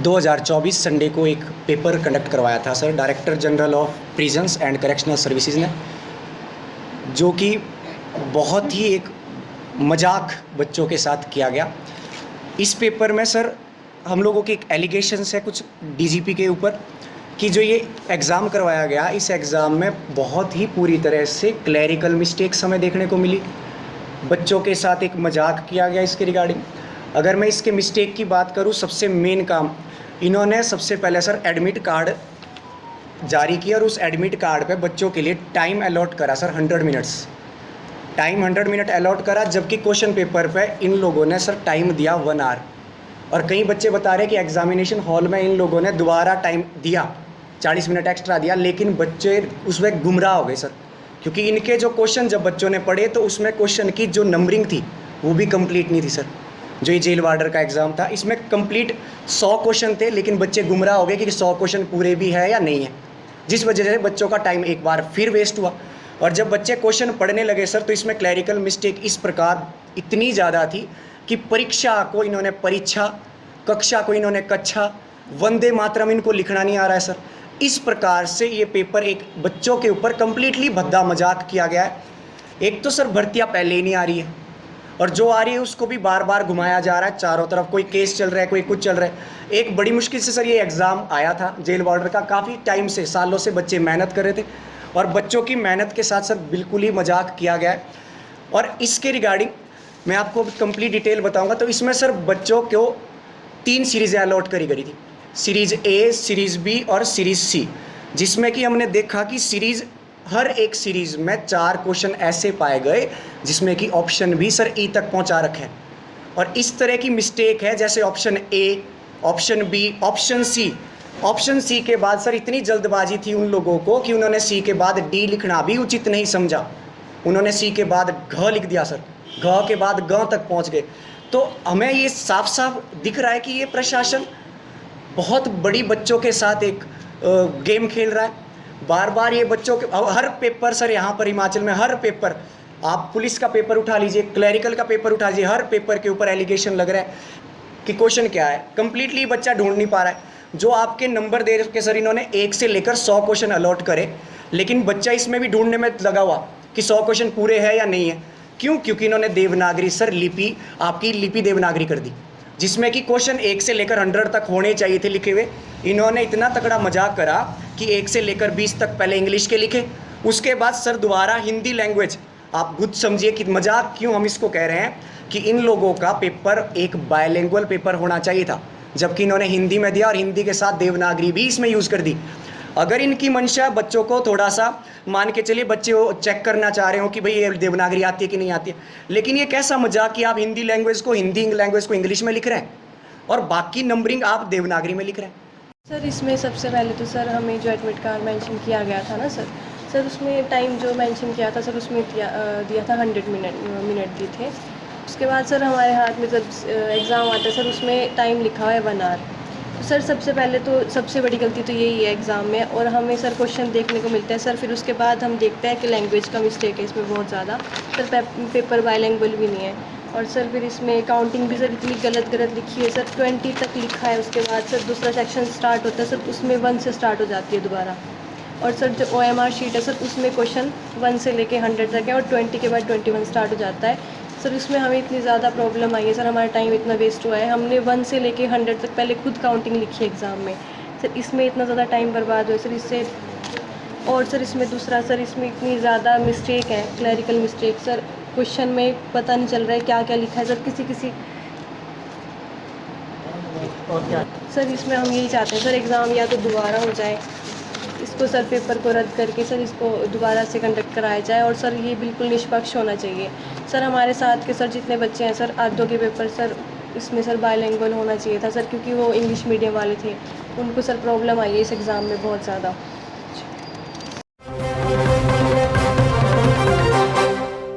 2024 Sunday को एक paper conduct करवाया था sir, director general of prisons and correctional services ने, जो कि बहुत ही एक मजाक बच्चों के साथ किया गया। इस पेपर में सर हम लोगों के एक एलिगेशंस है कुछ डीजीपी के ऊपर कि जो ये एग्ज़ाम करवाया गया, इस एग्ज़ाम में बहुत ही पूरी तरह से क्लैरिकल मिस्टेक्स हमें देखने को मिली। बच्चों के साथ एक मजाक किया गया इसके रिगार्डिंग। अगर मैं इसके मिस्टेक की बात करूं, सबसे मेन काम इन्होंने सबसे पहले सर एडमिट कार्ड जारी किया और उस एडमिट कार्ड पे बच्चों के लिए टाइम अलॉट करा sir 100 minutes. Time 100 minute allot करा, जबकि क्वेश्चन पेपर पे इन लोगों ने सर टाइम दिया 1 आवर। और कई बच्चे बता रहे कि एग्जामिनेशन हॉल में इन लोगों ने दोबारा टाइम दिया, 40 मिनट एक्स्ट्रा दिया, लेकिन बच्चे उसमें गुमराह हो गए सर, क्योंकि इनके जो क्वेश्चन जब बच्चों ने पढ़े तो उसमें क्वेश्चन की जो नंबरिंग थी वो भी कंप्लीट नहीं थी सर। जो ये जेल वार्डर का एग्ज़ाम था, इसमें कंप्लीट 100 क्वेश्चन थे, लेकिन बच्चे गुमराह हो गए कि 100 क्वेश्चन पूरे भी है या नहीं है, जिस वजह से बच्चों का टाइम एक बार फिर वेस्ट हुआ। और जब बच्चे क्वेश्चन पढ़ने लगे सर, तो इसमें क्लैरिकल मिस्टेक इस प्रकार इतनी ज़्यादा थी कि परीक्षा को इन्होंने परीक्षा, कक्षा को इन्होंने कक्षा, वंदे मातरम इनको लिखना नहीं आ रहा है सर। इस प्रकार से ये पेपर एक बच्चों के ऊपर कंप्लीटली भद्दा मजाक किया गया है। एक तो सर भर्तियाँ पहले ही नहीं आ रही है, और जो आ रही है उसको भी बार बार घुमाया जा रहा है चारों तरफ, कोई केस चल रहा है, कोई कुछ चल रहा है। एक बड़ी मुश्किल से सर ये एग्ज़ाम आया था जेल वार्डर का, काफ़ी टाइम से, सालों से बच्चे मेहनत कर रहे थे, और बच्चों की मेहनत के साथ सर बिल्कुल ही मजाक किया गया है। और इसके रिगार्डिंग मैं आपको कंप्लीट डिटेल बताऊंगा। तो इसमें सर बच्चों को 3 सीरीज़ें अलॉट करी गई थी, सीरीज़ ए, सीरीज़ बी और सीरीज़ सी, जिसमें कि हमने देखा कि हर एक सीरीज़ में 4 क्वेश्चन ऐसे पाए गए जिसमें कि ऑप्शन भी सर ई तक पहुंचा रखे हैं। और इस तरह की मिस्टेक है, जैसे option A, option B, option C के बाद सर इतनी जल्दबाजी थी उन लोगों को कि उन्होंने सी के बाद डी लिखना भी उचित नहीं समझा, उन्होंने सी के बाद घ लिख दिया सर, घ के बाद ग तक पहुंच गए। तो हमें ये साफ साफ दिख रहा है कि ये प्रशासन बहुत बड़ी बच्चों के साथ एक गेम खेल रहा है। बार बार ये बच्चों के हर पेपर सर, यहाँ पर हिमाचल में हर पेपर, आप पुलिस का पेपर उठा लीजिए, क्लैरिकल का पेपर उठा लीजिए, हर पेपर के ऊपर एलिगेशन लग रहा है कि क्वेश्चन क्या है, कंप्लीटली बच्चा ढूंढ नहीं पा रहा है। जो आपके नंबर दे के सर इन्होंने 1 से लेकर 100 क्वेश्चन अलॉट करे, लेकिन बच्चा इसमें भी ढूंढने में लगा हुआ कि 100 क्वेश्चन पूरे हैं या नहीं है। क्यों? क्योंकि इन्होंने देवनागरी सर लिपि, आपकी लिपि देवनागरी कर दी, जिसमें कि क्वेश्चन 1 से लेकर 100 तक होने चाहिए थे लिखे हुए। इन्होंने इतना तगड़ा मजाक करा कि 1 से लेकर 20 तक पहले इंग्लिश के लिखे, उसके बाद सर दोबारा हिंदी लैंग्वेज। आप खुद समझिए कि मजाक क्यों हम इसको कह रहे हैं कि इन लोगों का पेपर एक बायलैंग्वेज पेपर होना चाहिए था, जबकि इन्होंने हिंदी में दिया और हिंदी के साथ देवनागरी भी इसमें यूज़ कर दी। अगर इनकी मंशा बच्चों को थोड़ा सा मान के चलिए, बच्चे वो चेक करना चाह रहे हो कि भाई ये देवनागरी आती है कि नहीं आती है, लेकिन ये कैसा मजाक कि आप हिंदी लैंग्वेज को इंग्लिश में लिख रहे हैं और बाकी नंबरिंग आप देवनागरी में लिख रहे हैं। सर इसमें सबसे पहले तो सर हमें जो एडमिट कार्ड मेंशन किया गया था ना सर उसमें टाइम जो मेंशन किया था सर, उसमें दिया था 100 मिनट दिए थे। उसके बाद सर हमारे हाथ में जब एग्ज़ाम आता है सर, उसमें टाइम लिखा हुआ है 1 आवर। तो सर सबसे पहले तो सबसे बड़ी गलती तो यही है एग्ज़ाम में, और हमें सर क्वेश्चन देखने को मिलता है सर, फिर उसके बाद हम देखते हैं कि लैंग्वेज का मिस्टेक है इसमें बहुत ज़्यादा सर, पेपर बायलैंग्वेज भी नहीं है। और सर फिर इसमें काउंटिंग भी सर इतनी गलत लिखी है सर, 20 तक लिखा है। उसके बाद सर दूसरा सेक्शन स्टार्ट होता है सर, उसमें 1 से स्टार्ट हो जाती है दोबारा। और सर जो OMR शीट है सर, उसमें क्वेश्चन 1 से लेके 100 तक है, और 20 के बाद 21 स्टार्ट हो जाता है सर। उसमें हमें इतनी ज़्यादा प्रॉब्लम आई है सर, हमारा टाइम इतना वेस्ट हुआ है। हमने 1 से लेके 100 तक पहले खुद काउंटिंग लिखी है एग्ज़ाम में सर, इसमें इतना ज़्यादा टाइम बर्बाद हुआ सर इससे। और सर इसमें दूसरा सर, इसमें इतनी ज़्यादा मिस्टेक है, क्लैरिकल मिस्टेक सर, क्वेश्चन में पता नहीं चल रहा है क्या क्या लिखा है सर, किसी और क्या सर इसमें हम यही चाहते हैं सर, एग्ज़ाम या तो दोबारा हो जाए, इसको सर पेपर को रद्द करके सर इसको दोबारा से कंडक्ट कराया जाए, और सर ये बिल्कुल निष्पक्ष होना चाहिए सर। हमारे साथ के सर जितने बच्चे हैं सर, आधों के पेपर सर इसमें सर बायलैंग्वेज होना चाहिए था सर, क्योंकि वो इंग्लिश मीडियम वाले थे, उनको सर प्रॉब्लम आई है इस एग्ज़ाम में बहुत ज़्यादा।